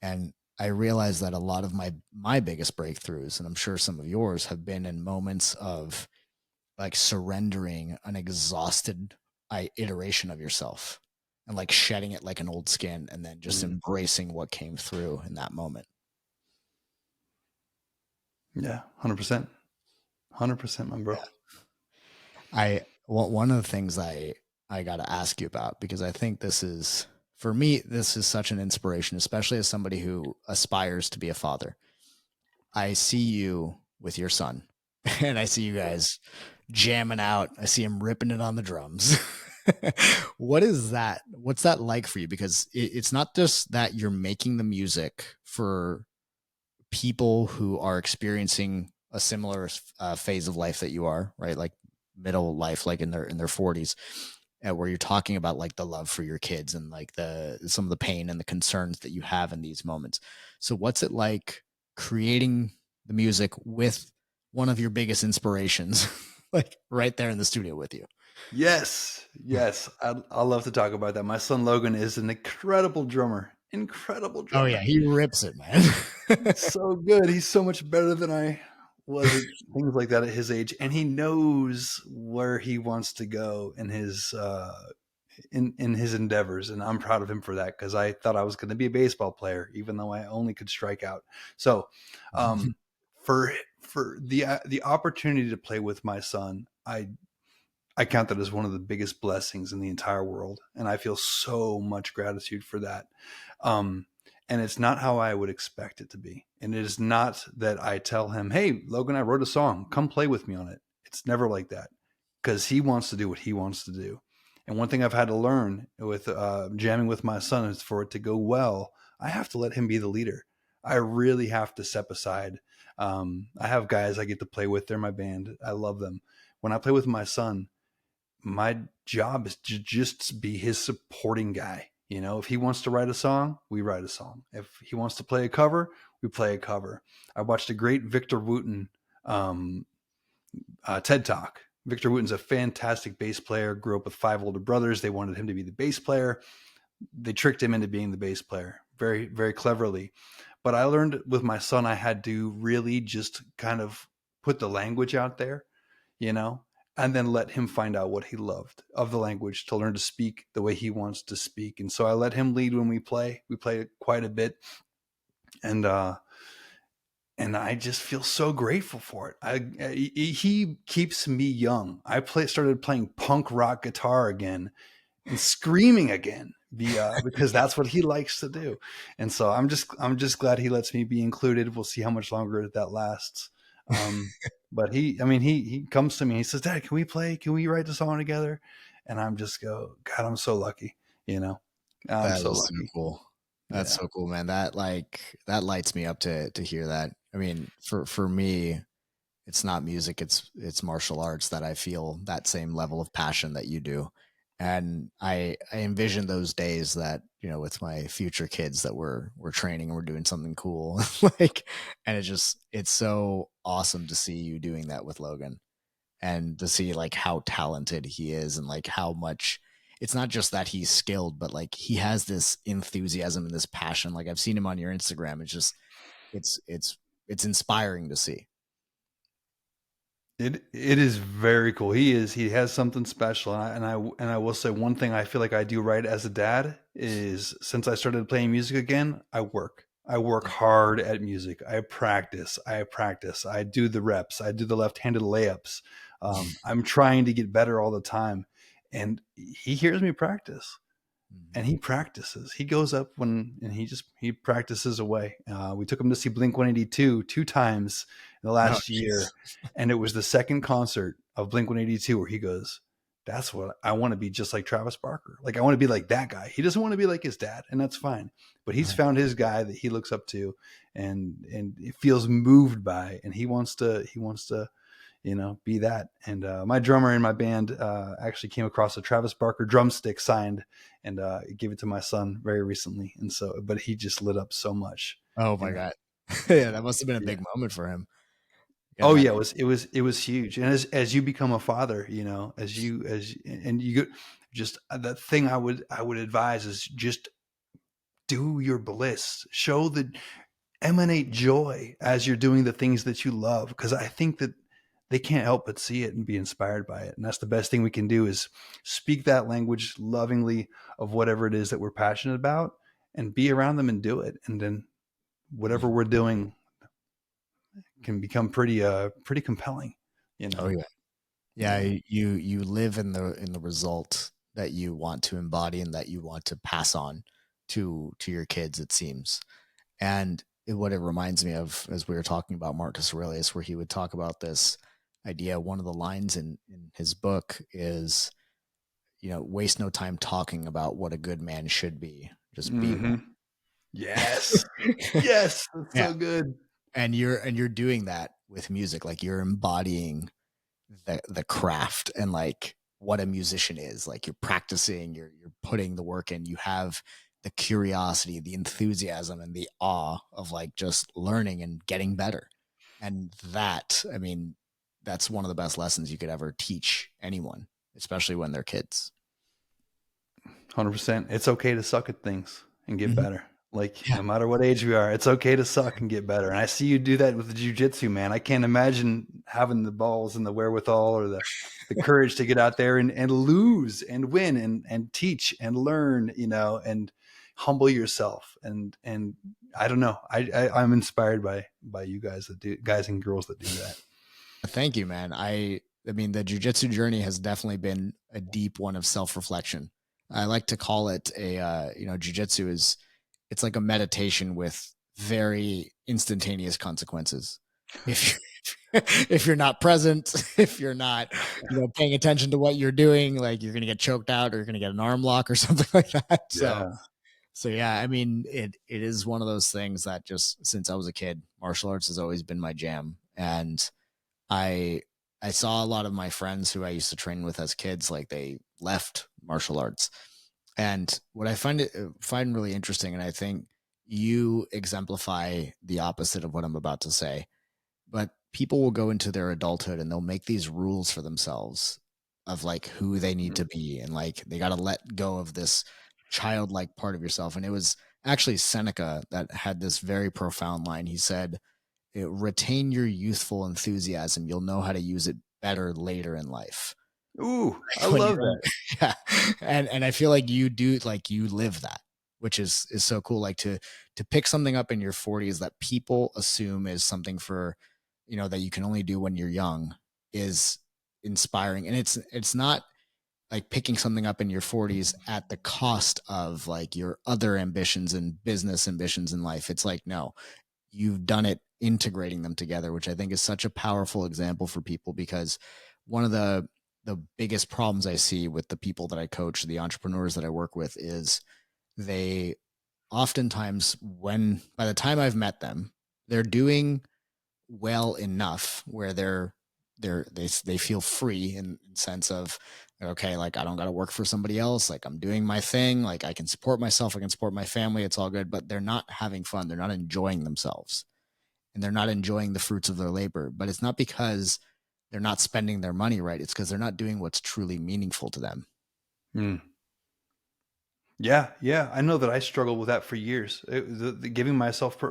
And I realized that a lot of my biggest breakthroughs, and I'm sure some of yours, have been in moments of like surrendering an exhausted iteration of yourself, and like shedding it like an old skin, and then just embracing what came through in that moment. Yeah, 100%, my bro. One of the things I got to ask you about, because I think for me, this is such an inspiration, especially as somebody who aspires to be a father. I see you with your son, and I see you guys jamming out. I see him ripping it on the drums. What is that? What's that like for you? Because it's not just that you're making the music for people who are experiencing a similar phase of life that you are, right? Like middle life, like in their 40s, where you're talking about like the love for your kids and like the some of the pain and the concerns that you have in these moments. So what's it like creating the music with one of your biggest inspirations, like right there in the studio with you? Yes, yes. I love to talk about that. My son Logan is an incredible drummer. Incredible Oh yeah, drummer. he rips it, man. He's so good. He's so much better than I was at things like that at his age, and he knows where he wants to go in his endeavors, and I'm proud of him for that, because I thought I was going to be a baseball player, even though I only could strike out. So, um, for the opportunity to play with my son, I count that as one of the biggest blessings in the entire world. And I feel so much gratitude for that. Um, and it's not how I would expect it to be. And it is not that I tell him, hey, Logan, I wrote a song, come play with me on it. It's never like that, because he wants to do what he wants to do. And one thing I've had to learn with jamming with my son is, for it to go well, I have to let him be the leader. I really have to step aside. I have guys I get to play with. They're my band. I love them. When I play with my son, my job is to just be his supporting guy. You know, if he wants to write a song, we write a song. If he wants to play a cover, we play a cover. I watched a great Victor Wooten um, TED Talk. Victor Wooten's a fantastic bass player, grew up with 5 older brothers. They wanted him to be the bass player. They tricked him into being the bass player very, very cleverly. But I learned with my son, I had to really just kind of put the language out there, you know, and then let him find out what he loved of the language to learn to speak the way he wants to speak. And so I let him lead when we play. We play quite a bit. And, and I just feel so grateful for it. He keeps me young. Started playing punk rock guitar again and screaming again, because that's what he likes to do. And so I'm just glad he lets me be included. We'll see how much longer that lasts. But he comes to me. He says, "Dad, can we play? Can we write the song together?" And I'm just go, God, I'm so lucky. You know, I'm That so is so lucky. cool. That's Yeah. so cool, man. That lights me up to hear that. I mean, for me, it's not music, it's martial arts that I feel that same level of passion that you do. And I envision those days that, with my future kids, that we're training and we're doing something cool. Like, and it's so awesome to see you doing that with Logan, and to see like how talented he is, and like how much it's not just that he's skilled, but like he has this enthusiasm and this passion. Like I've seen him on your Instagram. It's it's it's inspiring to see. It is very cool. He has something special, and I will say one thing I feel like I do right as a dad is, since I started playing music again, I work hard at music. I practice. I do the reps. I do the left-handed layups. I'm trying to get better all the time, and he hears me practice, and he practices. He goes up and he practices away. We took him to see Blink 182 two times in the Oh, last jeez. year, and it was the second concert of Blink 182 where he goes, "That's what I want to be, just like Travis Barker. Like I want to be like that guy. He doesn't want to be like his dad, and that's fine. But he's Right. found his guy that he looks up to, and he feels moved by, and he wants to be that. And my drummer in my band actually came across a Travis Barker drumstick signed, and gave it to my son very recently. And so, but he just lit up so much. Oh You my know, god. Yeah, that must have been a yeah. big moment for him. Getting Oh that. yeah, it was huge. And as you become a father, just the thing I would advise is just do your bliss, emanate joy as you're doing the things that you love, because I think that they can't help but see it and be inspired by it. And that's the best thing we can do, is speak that language lovingly of whatever it is that we're passionate about, and be around them and do it. And then whatever Mhm. we're doing can become pretty compelling, you Oh know? yeah. Yeah, Yeah. you live in the result that you want to embody and that you want to pass on to your kids, it seems. And what it reminds me of, as we were talking about Marcus Aurelius, where he would talk about this idea, one of the lines in his book is, waste no time talking about what a good man should be, just be one. Mm-hmm. Yes. Yes. That's Yeah. so good. And you're doing that with music. Like, you're embodying the craft and like what a musician is. Like, you're practicing, you're putting the work in, you have the curiosity, the enthusiasm, and the awe of like just learning and getting better. And that, I mean, that's one of the best lessons you could ever teach anyone, especially when they're kids. 100%. It's okay to suck at things and get Mhm. better. Like, Yeah. no matter what age we are, it's okay to suck and get better. And I see you do that with the jujitsu, man. I can't imagine having the balls and the wherewithal or the courage to get out there and lose and win and teach and learn, and humble yourself. And I don't know. I'm inspired by you guys guys and girls that do that. Thank you, man. I mean, the jujitsu journey has definitely been a deep one of self-reflection. I like to call it jujitsu is, it's like a meditation with very instantaneous consequences. If if you're not present, if you're not, paying attention to what you're doing, like, you're gonna get choked out or you're gonna get an arm lock or something like that. So Yeah. so yeah, I mean, it is one of those things that, just since I was a kid, martial arts has always been my jam. And I I saw a lot of my friends who I used to train with as kids, like, they left martial arts. And what I find really interesting, and I think you exemplify the opposite of what I'm about to say, but people will go into their adulthood and they'll make these rules for themselves of like who they need to be, and like they got to let go of this childlike part of yourself. And it was actually Seneca that had this very profound line. He said, retain your youthful enthusiasm, you'll know how to use it better later in life. Ooh, I When love you're that. yeah. And I feel like you do, like, you live that, which is so cool. Like, to pick something up in your 40s that people assume is something for, that you can only do when you're young, is inspiring. And it's not like picking something up in your 40s at the cost of like your other ambitions and business ambitions in life. It's like, no, you've done it integrating them together, which I think is such a powerful example for people. Because one of the biggest problems I see with the people that I coach, the entrepreneurs that I work with, is they oftentimes, when by the time I've met them, they're doing well enough where they feel free in sense of, okay, like, I don't got to work for somebody else, like, I'm doing my thing, like, I can support myself, I can support my family, it's all good. But they're not having fun, they're not enjoying themselves, and they're not enjoying the fruits of their labor. But it's not because they're not spending their money right, it's because they're not doing what's truly meaningful to them. Mm. Yeah, yeah. I know that I struggled with that for years. The giving myself,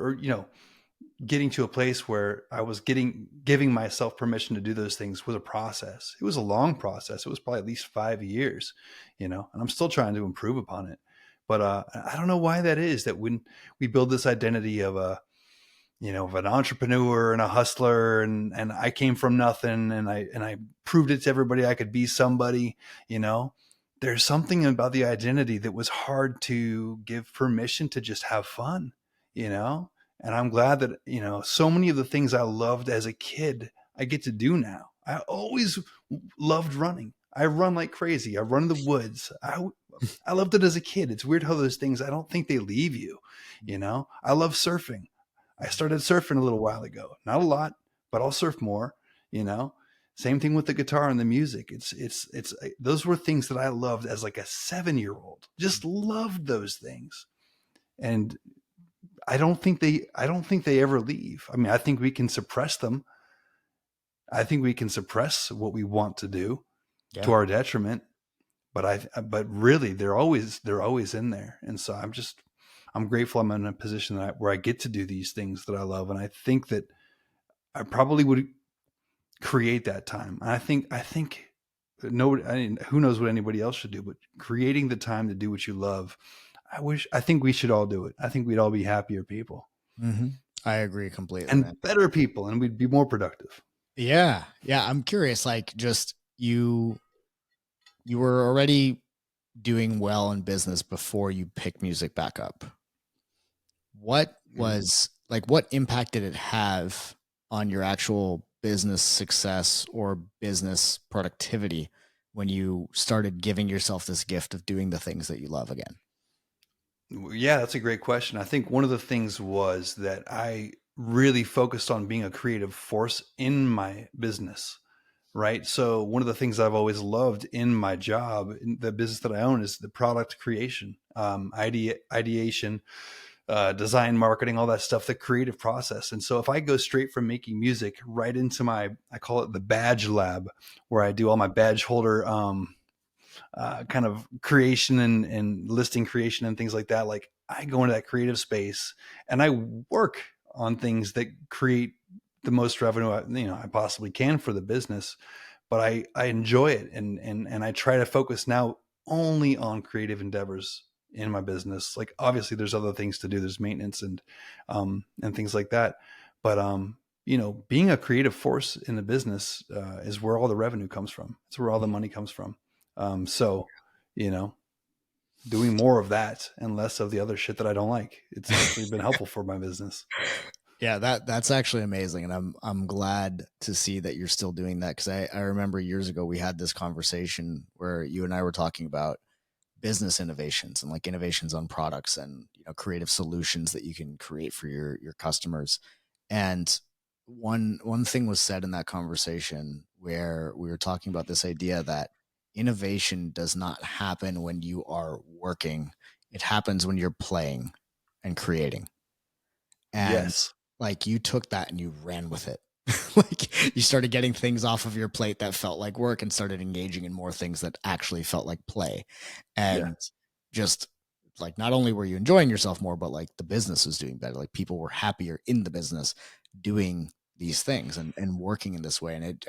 getting to a place where I was giving myself permission to do those things was a process. It was a long process. It was probably at least 5 years, and I'm still trying to improve upon it. But I don't know why that is. That when we build this identity of of an entrepreneur and a hustler, and I came from nothing, and I proved it to everybody I could be somebody, you know. There's something about the identity that was hard to give permission to just have fun, you know. And I'm glad that, so many of the things I loved as a kid, I get to do now. I always loved running. I run like crazy. I run in the woods. I loved it as a kid. It's weird how those things, I don't think they leave you, you know. I love surfing. I started surfing a little while ago. Not a lot, but I'll surf more, you know. Same thing with the guitar and the music. It's those were things that I loved as like a 7-year-old. Just loved those things. And I don't think they ever leave. I mean, I think we can suppress them. I think we can suppress what we want to do to Yeah. our detriment, but really they're always in there. And so I'm grateful I'm in a position where I get to do these things that I love. And I think that I probably would create that time. And I think nobody, who knows what anybody else should do, but creating the time to do what you love. I think we should all do it. I think we'd all be happier people Mm-hmm. I agree completely, man. and better people, and we'd be more productive. Yeah, yeah. I'm curious, like, just you were already doing well in business before you pick music back up. What Mm. was like, what impact did it have on your actual business success or business productivity when you started giving yourself this gift of doing the things that you love again? Yeah, that's a great question. I think one of the things was that I really focused on being a creative force in my business, right? So one of the things I've always loved in my job, in the business that I own, is the product creation, ideation, design, marketing, all that stuff, the creative process. And so if I go straight from making music right into I call it the badge lab, where I do all my badge holder kind of creation and listing creation and things like that. Like I go into that creative space and I work on things that create the most revenue I possibly can for the business. But I enjoy it and I try to focus now only on creative endeavors in my business. Like obviously there's other things to do. There's maintenance and things like that. But being a creative force in the business is where all the revenue comes from. It's where all the money comes from. So, you know, doing more of that and less of the other shit that I don't like. It's actually been helpful for my business. Yeah, that's actually amazing, and I'm glad to see that you're still doing that because I remember years ago we had this conversation where you and I were talking about business innovations and like innovations on products and creative solutions that you can create for your customers. And one thing was said in that conversation where we were talking about this idea that innovation does not happen when you are working. It happens when you're playing and creating. And Yes. like you took that and you ran with it. Like you started getting things off of your plate that felt like work and started engaging in more things that actually felt like play. Yeah. And just like not only were you enjoying yourself more, but like the business was doing better. Like people were happier in the business doing these things and working in this way. And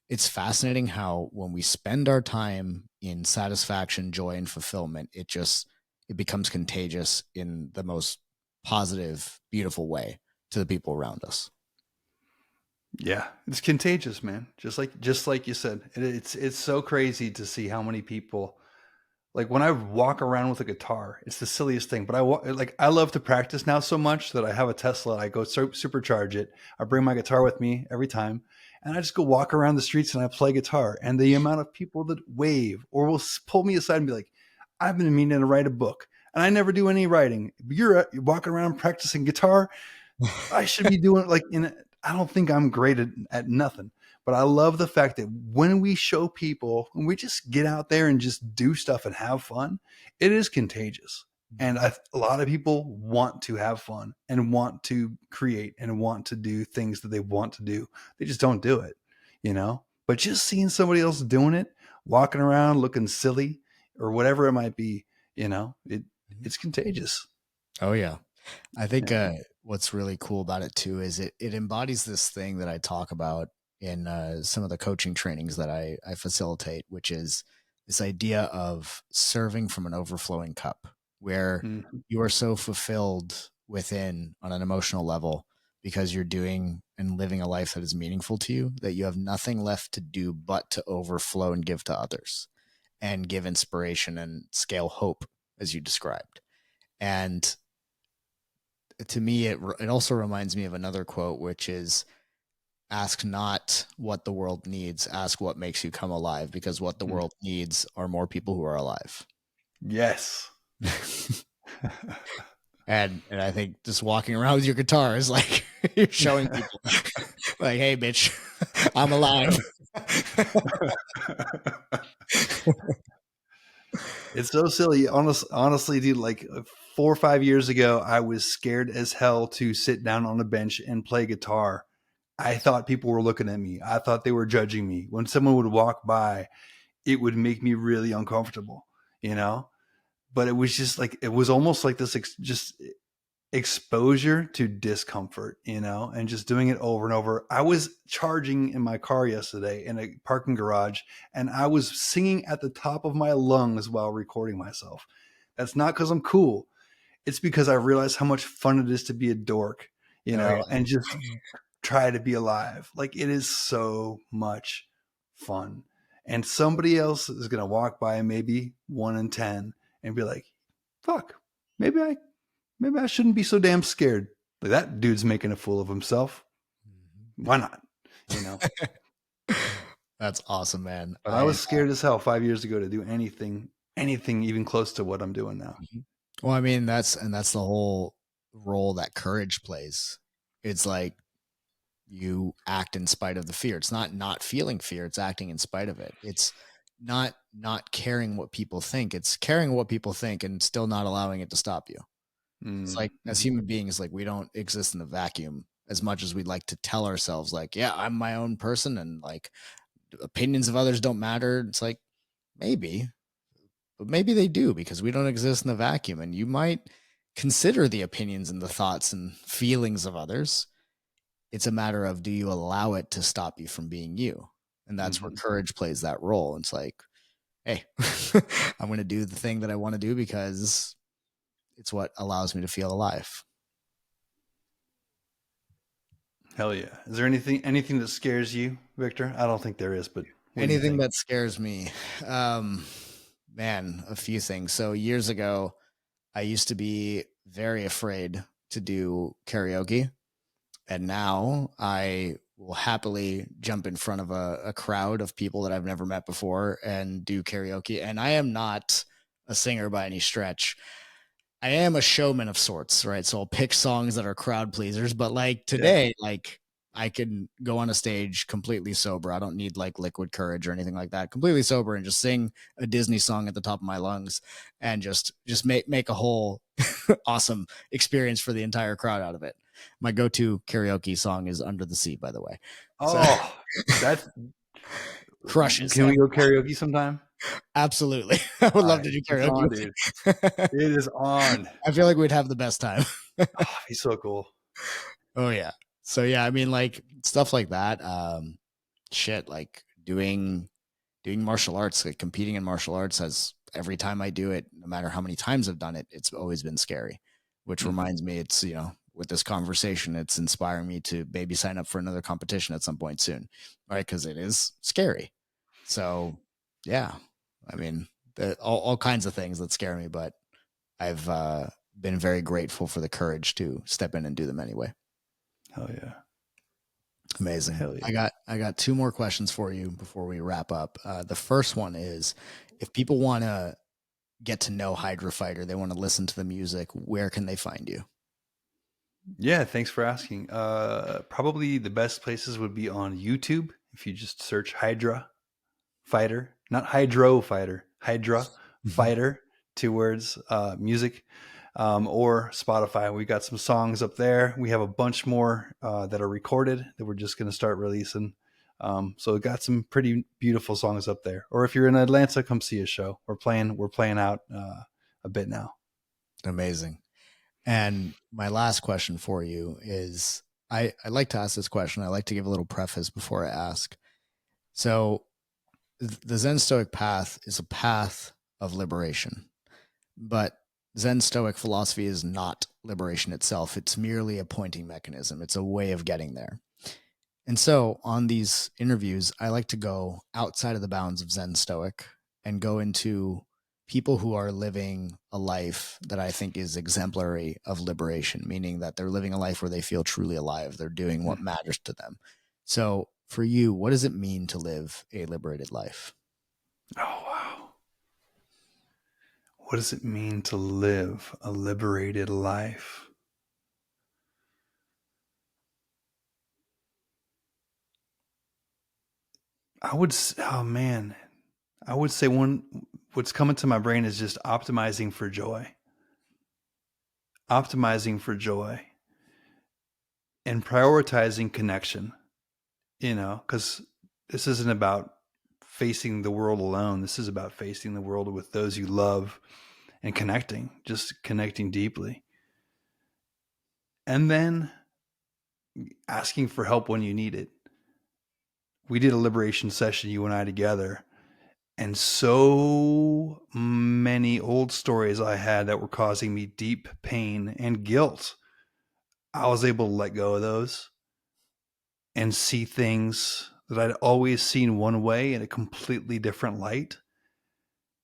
it's fascinating how when we spend our time in satisfaction, joy, and fulfillment, it becomes contagious in the most positive, beautiful way to the people around us. Yeah. It's contagious, man. Just like you said, it's so crazy to see how many people, like when I walk around with a guitar, it's the silliest thing. But I love to practice now so much that I have a Tesla. I go supercharge it. I bring my guitar with me every time, and I just go walk around the streets and I play guitar. And the amount of people that wave or will pull me aside and be like, "I've been meaning to write a book, and I never do any writing. You're walking around practicing guitar. I should be doing like I don't think I'm great at nothing, but I love the fact that when we show people, when we just get out there and just do stuff and have fun, it is contagious. And a lot of people want to have fun and want to create and want to do things that they want to do. They just don't do it, you know? But just seeing somebody else doing it, walking around looking silly or whatever it might be, it's contagious. Oh yeah. I think Yeah. what's really cool about it too is it embodies this thing that I talk about in some of the coaching trainings that I facilitate, which is this idea of serving from an overflowing cup, where Mhm. you are so fulfilled within on an emotional level because you're doing and living a life that is meaningful to you that you have nothing left to do but to overflow and give to others and give inspiration and scale hope as you described. And to me, it also reminds me of another quote, which is ask not what the world needs, ask what makes you come alive, because what the Mm. world needs are more people who are alive. Yes. And I think just walking around with your guitar is like you're showing people like, hey bitch, I'm alive. It's so silly. Honestly, dude, like 4 or 5 years ago, I was scared as hell to sit down on a bench and play guitar. I thought people were looking at me. I thought they were judging me. When someone would walk by, it would make me really uncomfortable, you know? But it was just like, it was almost like this just exposure to discomfort, and just doing it over and over. I was charging in my car yesterday in a parking garage, and I was singing at the top of my lungs while recording myself. That's not because I'm cool. It's because I realized how much fun it is to be a dork, Oh yeah. and just try to be alive. Like it is so much fun. And somebody else is going to walk by, maybe 1 in 10, and be like, fuck, maybe I shouldn't be so damn scared. Like, that dude's making a fool of himself. Why not? You know? That's awesome, man. But I was scared as hell 5 years ago to do anything even close to what I'm doing now. Well, I mean, that's the whole role that courage plays. It's like you act in spite of the fear. It's not feeling fear. It's acting in spite of it. It's not caring what people think. It's caring what people think and still not allowing it to stop you. It's like, as human beings, like, we don't exist in a vacuum as much as we'd like to tell ourselves, like, yeah, I'm my own person and like opinions of others don't matter. It's like, maybe, but maybe they do, because we don't exist in a vacuum, and you might consider the opinions and the thoughts and feelings of others. It's a matter of, do you allow it to stop you from being you? And that's where courage plays that role. It's like, hey, I'm going to do the thing that I want to do because it's what allows me to feel alive. Hell yeah. Is there anything that scares you, Victor? I don't think there is, but Anything that scares me, man, a few things. So years ago, I used to be very afraid to do karaoke, and now I will happily jump in front of a crowd of people that I've never met before and do karaoke. And I am not a singer by any stretch. I am a showman of sorts, right? So I'll pick songs that are crowd pleasers, but like today, like, I can go on a stage completely sober. I don't need like liquid courage or anything like that. Completely sober and just sing a Disney song at the top of my lungs and just make a whole awesome experience for the entire crowd out of it. My go-to karaoke song is Under the Sea, by the way. Oh, that's crushes. Can we go karaoke sometime? Absolutely. I would love to do It's on, karaoke. dude. It is on. I feel like we'd have the best time. Oh, he's so cool. Oh yeah. So yeah, I mean, like, stuff like that. Shit, like doing martial arts, like competing in martial arts, has, every time I do it, no matter how many times I've done it, it's always been scary. Which reminds me, it's, with this conversation, it's inspiring me to maybe sign up for another competition at some point soon, right? Because it is scary. So yeah, I mean, all kinds of things that scare me, but I've been very grateful for the courage to step in and do them anyway. Hell yeah. Amazing. Hell yeah. I got two more questions for you before we wrap up. The first one is, if people want to get to know Hydra Fighter, they want to listen to the music, where can they find you? Yeah, thanks for asking. Probably the best places would be on YouTube. If you just search Hydra Fighter, not Hydro Fighter, Hydra Fighter, 2 words, music, or Spotify. We got some songs up there. We have a bunch more that are recorded that we're just going to start releasing. So we got some pretty beautiful songs up there. Or if you're in Atlanta, come see a show. We're playing out a bit now. Amazing. And my last question for you is, I like to ask this question. I like to give a little preface before I ask. So the Zen Stoic path is a path of liberation, but Zen Stoic philosophy is not liberation itself. It's merely a pointing mechanism. It's a way of getting there. And so on these interviews, I like to go outside of the bounds of Zen Stoic and go into people who are living a life that I think is exemplary of liberation, meaning that they're living a life where they feel truly alive. They're doing what matters to them. So for you, what does it mean to live a liberated life? Oh, wow. What does it mean to live a liberated life? Oh man, I would say what's coming to my brain is just optimizing for joy. Optimizing for joy and prioritizing connection, because this isn't about facing the world alone. This is about facing the world with those you love and just connecting deeply. And then asking for help when you need it. We did a liberation session, you and I together, and so many old stories I had that were causing me deep pain and guilt, I was able to let go of those and see things that I'd always seen one way in a completely different light.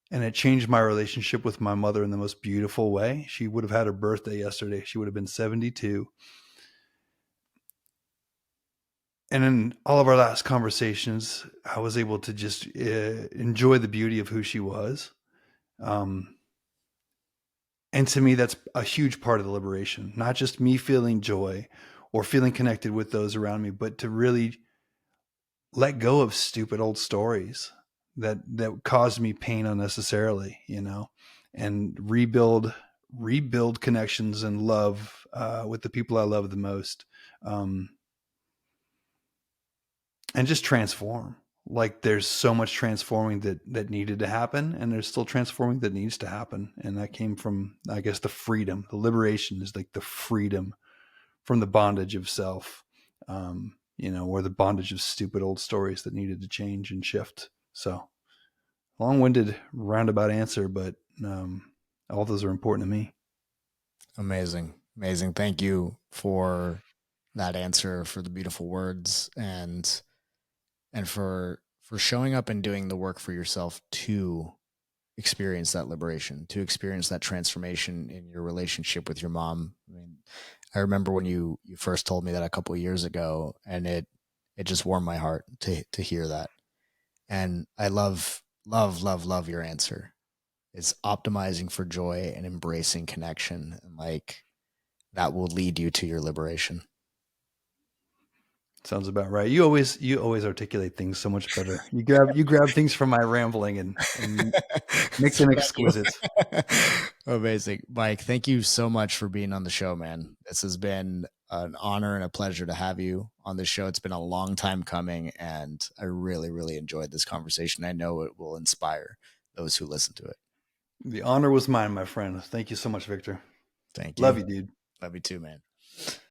And it changed my relationship with my mother in the most beautiful way. She would have had her birthday yesterday. She would have been 72. And in all of our last conversations, I was able to just enjoy the beauty of who she was. And to me, that's a huge part of the liberation, not just me feeling joy or feeling connected with those around me, but to really let go of stupid old stories that caused me pain unnecessarily, and rebuild connections and love with the people I love the most. And just transform. Like there's so much transforming that needed to happen, and there's still transforming that needs to happen. And that came from, I guess, the freedom. The liberation is like the freedom from the bondage of self, or the bondage of stupid old stories that needed to change and shift. So long-winded, roundabout answer, but all those are important to me. Amazing. Amazing. Thank you for that answer, for the beautiful words, and for showing up and doing the work for yourself to experience that liberation, to experience that transformation in your relationship with your mom. I mean, I remember when you first told me that a couple of years ago, and it just warmed my heart to hear that. And I love your answer. It's optimizing for joy and embracing connection, and like that will lead you to your liberation. Sounds about right. You always articulate things so much better. You grab things from my rambling and make them Thank you. exquisite. Amazing. Mike, thank you so much for being on the show, man. This has been an honor and a pleasure to have you on the show. It's been a long time coming, and I really, really enjoyed this conversation. I know it will inspire those who listen to it. The honor was mine, my friend. Thank you so much, Victor. Thank Love you. you, dude. Love you too, man.